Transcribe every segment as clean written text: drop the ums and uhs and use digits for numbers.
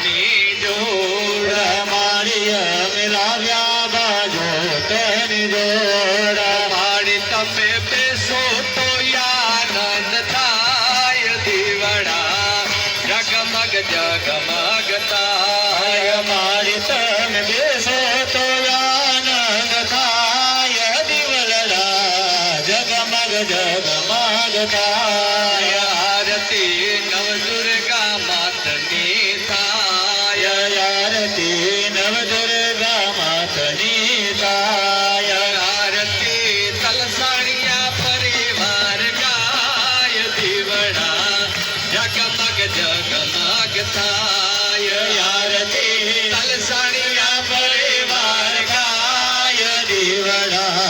ની જોડ મારી અમે લાવ્યા બાજો તેની જોડ મારી તમે બેસો તો આનંદ થાય દીવડા જગમગ જગમગ થાય મારી તમે બેસો તો આનંદ થાય દીવલડા જગમગ જગમગ થાય આરતી નવદુર્ગા માતની થાય આરતી નવદુર્ગા માતની થાય આરતી તલસાણિયા પરિવાર ગાય દીવડા જગમગ જગમગ થાય આરતી તલસાણિયા પરિવાર ગાય દીવડા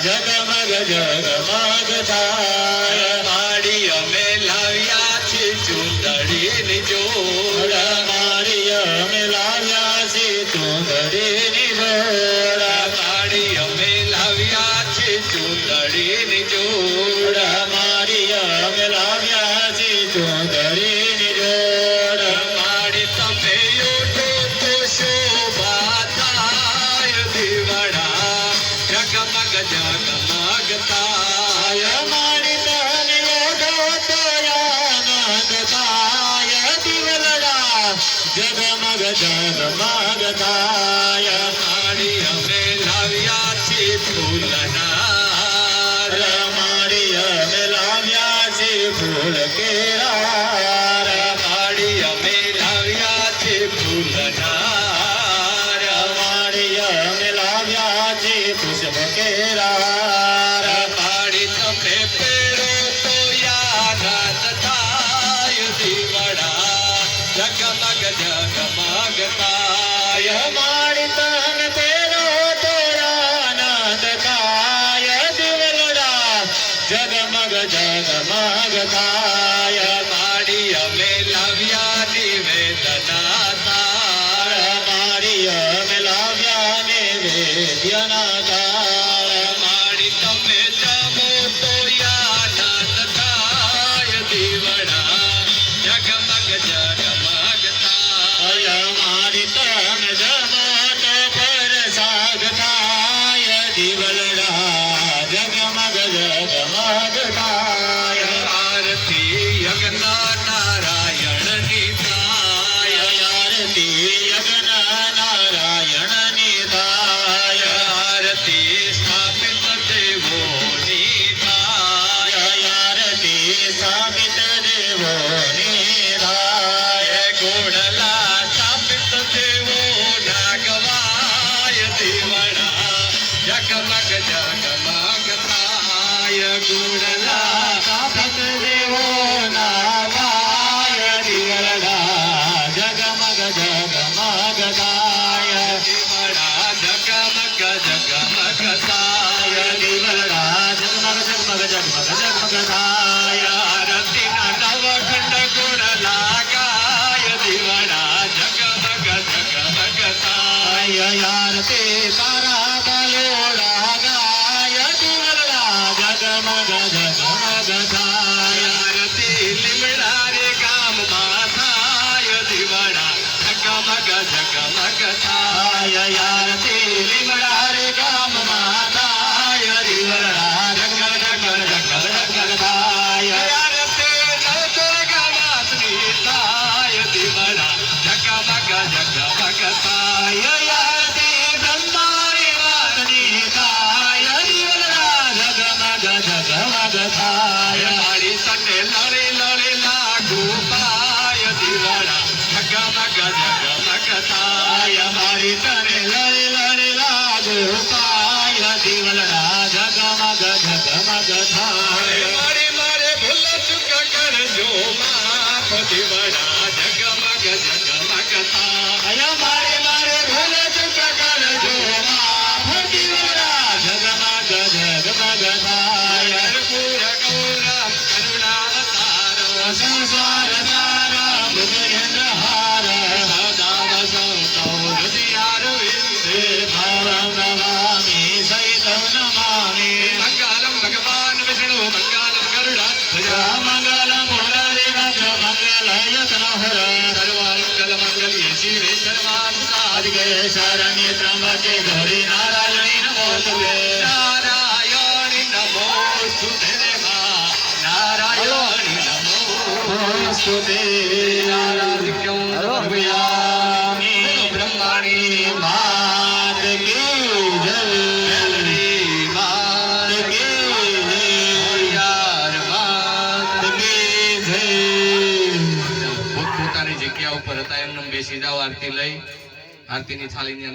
જગમગ જગમગ થાય માડી અમે લાવ્યા છે ચૂંદડીની જોડ મારી અમે લાવ્યા છે ચૂંદડીની જોડ માડી અમે લાવ્યા છે ચૂંદડીની જોડ મારી અમે લાવ્યા છે ચૂંદડીની જોડ માડી તમે ઉઠો તો શોભા થાય દીવડા જગમગ જગમગ થાય મારી તને ઓઢો તો આનંદ થાય દીવલડા જગમગ જગમગ થાય માડી અમે લાવ્યા છે ફૂલનાર મારી અમે લાવ્યા છે ફૂલ કેરાર માડી અમે લાવ્યા છે ફૂલનાર મારી અમે લાવ્યા છે પુષ્પ કેરાર માડી તમે પેરો તો આનંદ થાય દીવડા જગમગ જગમગ થાય મારી તન તેરો તો આનંદ થાય દીવલડા જગમગ જગમગ થાય માડી અમે લાવ્યા નિવેદના તાળ મારી અમે લાવ્યા નિવેદ્યના કાળ માડી તમે જમો તો આનંદ થાય દીવડા જગમગ જગમગ થાય મારી તન જમો તો પ્રસાદ થાય દીવલડા જગમગ જગમગ થાય આરતી યજ્ઞ નારાયણની થાય આરતી યજ્ઞ નારાયણની થાય આરતી સ્થાપિત દેવોની થાય આરતી સ્થાપિત દેવોની થાય ગોડલા સ્થાપિત દેવો નાગવાય દીવડા જગમગ જગમગ થાય ગોડલા સ્થાપિત દેવો નાવાય દીવલડા જગમગ જગમગ થાય દીવડા જગમગ જગમગ થાય દીવલડા જગમગ જગમગ જગમગ જગમગ થાય આરતીના નવખંડ ગોડલા ગાય દીવડા જગમગ જગમગ થાય આરતી તારા બલોડા ગાય દીવલડા જગમગ જગમગ થાય આરતી લીમડા રે ગામમાં થાય દીવડા જગમગ જગમગ થાય આરતી લીમડા રે ગામમાં થાય દીવલડા જગમગ જગમગ જગમગ જગમગ થાય આરતી નવદુર્ગા માતની થાય દીવડા જગમગ જગમગ થાય આરતી બ્રહ્માની વાતની થાય દીવલડા જગમગ જગમગ થાય મારી સટે લળી લળી લાગુ પાય દીવડા જગમગ જગમગ થાય મારી તને લડી લડી લાગુ પાય દીવલડા જગમગ જગમગ થાય મારી મારે ભૂલ ચૂક કરજો માફ દીવડા જગમગ જગમગ થાય મારે મારે ભૂલ ચૂક કરજો માફ દીવલડા જગમગ જગમગ થાય પૂર ગૌરમ કરુણાવતારો સંસાર તારા મુગેન્દ્ર હાર સદા વસંતો હૃદયાર વિંદે ભાવમ નમામી સહિતમ નમામી મંગલમ ભગવાન વિષ્ણુ મંગલમ ગરુડા મંગલ મુરલી મંગલ મંગલ યતનહર સર્વમંગલ મંગલ્ય શિવે સર્વાર્થ સાધિકે શરણ્ય ત્રંબકે ગૌરી નારાયણી નમોસ્તુતે નારાયણી નમોસ્તુતે માં નારાયણી નમોસ્તુતે નારાયણ્યં સમર્પયામિ. બ્રહ્માણી માત કી જય મેલડી માત કી જય હરિયાર માત કી જય પોતપોતાની જગ્યા ઉપર હતા એમને બેસી જાઓ. આરતી લઈ આરતીની થાળીની